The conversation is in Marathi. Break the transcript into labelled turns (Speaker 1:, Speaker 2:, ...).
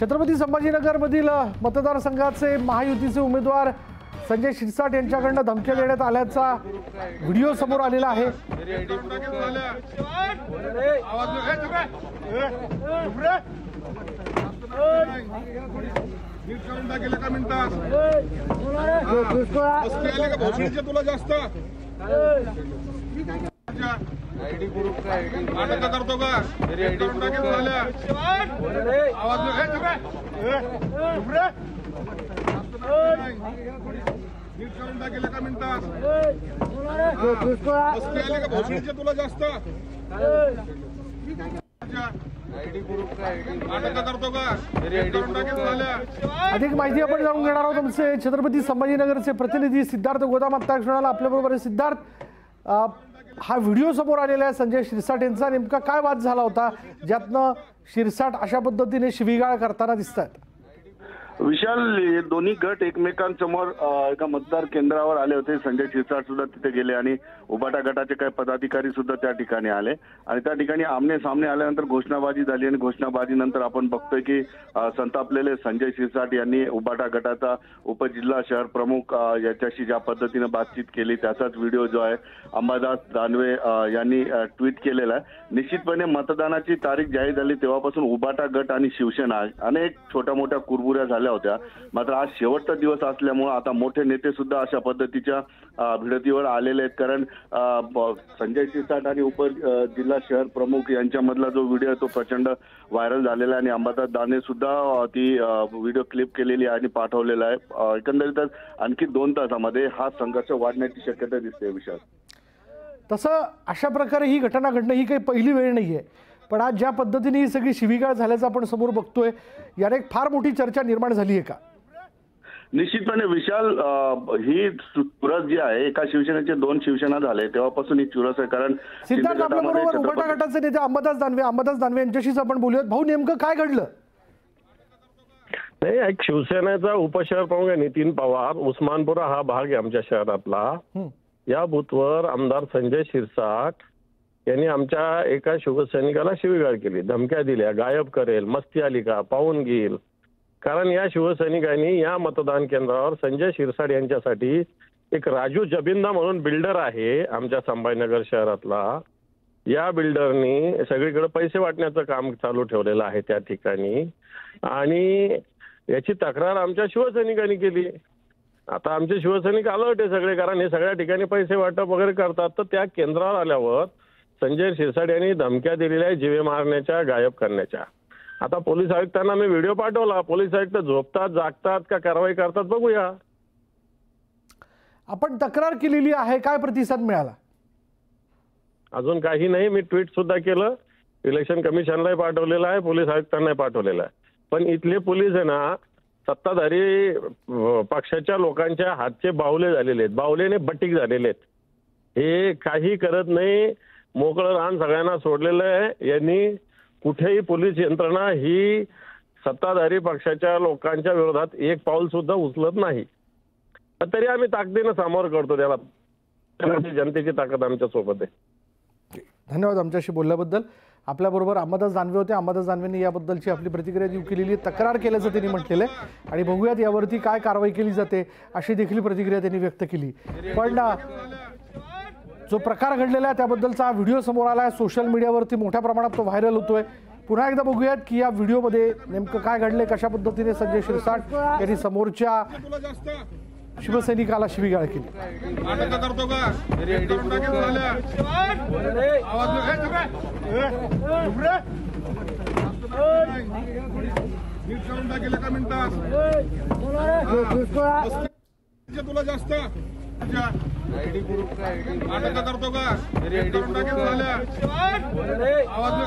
Speaker 1: छत्रपती संभाजीनगरमधील मतदारसंघाचे महायुतीचे उमेदवार संजय शिरसाट यांच्याकडून धमक्या देण्यात आल्याचा व्हिडिओ समोर आलेला आहे।
Speaker 2: तुला जास्त आयडी प्रूफ काय नाटक करतो का तरी आयडी प्रूफ झाल्या आवाज नीट करून टाकेल का मिनिटात का भोसडीचे तुला जास्त आयडी प्रूफ काय नाटक करतो का तरी आयडी प्रूफ झाल्या।
Speaker 1: अधिक माहिती आपण जाणून घेणार आहोत। आमचे छत्रपती संभाजीनगरचे प्रतिनिधी सिद्धार्थ गोदाम आता क्षणाला आपल्याबरोबर आहे। सिद्धार्थ, हा व्हिडिओ समोर आलेला आहे संजय शिरसाट यांचा, नेमका काय वाद झाला होता ज्यातनं शिरसाट अशा पद्धतीने शिवीगाळ करताना दिसतात?
Speaker 3: विशाल, दोन्ही गट एकमेकांसमोर एका मतदार केंद्रावर आले होते। संजय शिरसाट सुद्धा तिथे गेले आणि उबाटा गटाचे काही पदाधिकारी सुद्धा त्या ठिकाणी आले आणि त्या ठिकाणी आमने सामने आल्यानंतर घोषणाबाजी झाली आणि घोषणाबाजीनंतर आपण बघतोय की संतापलेले संजय शिरसाट यांनी उबाटा गटाचा उपजिल्हा शहर प्रमुख याच्याशी ज्या पद्धतीने बातचीत केली त्याचाच व्हिडिओ जो आहे अंबादास दानवे यांनी ट्विट केलेला आहे। निश्चितपणे मतदानाची तारीख जाहीर झाली तेव्हापासून उबाटा गट आणि शिवसेना अनेक छोट्या मोठ्या कुरबुऱ्या झाल्या होत्या, मात्र आज शेवटचा दिवस असल्यामुळे आता मोठे नेते सुद्धा अशा पद्धतीच्या भिडतीवर आलेले आहेत। कारण संजय शिरसाट आणि उपजिल्हा शहर प्रमुख यांच्यामधला जो व्हिडिओ तो प्रचंड व्हायरल झालेला आहे आणि अंबादास दानवे सुद्धा ती व्हिडिओ क्लिप केलेली आहे आणि पाठवलेला आहे। एकंदरीतच आणखी 2 तासामध्ये हा संघर्ष वाढण्याची शक्यता दिसते। विशाल,
Speaker 1: तसं अशा प्रकारे ही घटना घडणं ही काही पहिली वेळ नाहीये, पण आज ज्या पद्धतीने ही सगळी शिवीगाळ झाल्याचं आपण समोर बघतोय याने एक फार मोठी चर्चा निर्माण झाली आहे का?
Speaker 3: निश्चितपणे विशाल, ही चुरस जी आहे एका शिवसेनेचे 2 शिवसेना झाले तेव्हापासून ही चुरस आहे। कारण
Speaker 1: सिद्धार्थ आपल्याबरोबर उबाटा गटाचे नेते अंबादास दानवे यांच्याशीच आपण बोलूयात। भाऊ, नेमकं काय घडलं?
Speaker 4: नाही, एक शिवसेनेचा उपशहर प्रमुख आहे नितीन पवार, उस्मानपुरा हा भाग आहे आमच्या शहरातला। या बूथवर आमदार संजय शिरसाट यांनी आमच्या एका शिवसैनिकाला शिवीगाळ केली, धमक्या दिल्या, गायब करेल, मस्ती आली का, पाहून घेईल। कारण या शिवसैनिकांनी या मतदान केंद्रावर संजय शिरसाट यांच्यासाठी एक राजू जबिंदा म्हणून बिल्डर आहे आमच्या संभाजीनगर शहरातला, या बिल्डरनी सगळीकडे पैसे वाटण्याचं काम चालू ठेवलेलं आहे त्या ठिकाणी आणि याची तक्रार आमच्या शिवसैनिकांनी केली। आता आमचे शिवसैनिक अलर्ट आहे सगळे, कारण हे सगळ्या ठिकाणी पैसे वाटप वगैरे करतात। तर त्या केंद्रावर आल्यावर संजय शिरसाट यांनी धमक्या दिलेल्या आहे जीवे मारण्याच्या, गायब करण्याच्या। आता पोलीस आयुक्तांना मी व्हिडिओ पाठवला, पोलीस आयुक्त झोपतात जागतात का कारवाई करतात बघूया।
Speaker 1: आपण तक्रार केलेली आहे, काय प्रतिसाद मिळाला?
Speaker 4: अजून काही नाही, मी ट्विट सुद्धा केलं, इलेक्शन कमिशनलाही पाठवलेलं आहे, पोलीस आयुक्तांनाही पाठवलेलं आहे। पण इथले पोलीस आहे ना सत्ताधारी पक्षाच्या लोकांच्या हातचे बाहुले झालेले आहेत, बाहुलेने बटीक झालेले आहेत। हे काही करत नाही, मोकळं रान सगळ्यांना सोडलेलं आहे। यांनी कुठेही पोलीस यंत्रणा ही सत्ताधारी पक्षाच्या लोकांच्या विरोधात एक पाऊल सुद्धा उचलत नाही, तरी आम्ही ताकदीनं सामोरं करतो त्याला। जनतेची ताकद आमच्या सोबत आहे।
Speaker 1: धन्यवाद आमच्याशी बोलल्याबद्दल। आपल्याबरोबर अंबादास दानवे होते। अंबादास दानवेंनी याबद्दलची आपली प्रतिक्रिया देऊ केलेली, तक्रार केल्याचं त्यांनी म्हटलेलं आहे आणि बघूयात यावरती काय कारवाई केली जाते अशी देखील प्रतिक्रिया त्यांनी व्यक्त केली। पण जो प्रकार घडलेला आहे त्याबद्दलचा हा व्हिडिओ समोर आला आहे, सोशल मीडियावरती मोठ्या प्रमाणात तो व्हायरल होतोय। पुन्हा एकदा बघूयात की या व्हिडिओमध्ये नेमकं काय घडलंय, कशा पद्धतीने संजय शिरसाट यांनी समोरच्या शिवसैनिकाला शिवीगाळ केली।
Speaker 2: तुला जास्त आयडी प्रूफ काय नाटक करतो का तरी आयडी प्रूफ झाल्या आवाज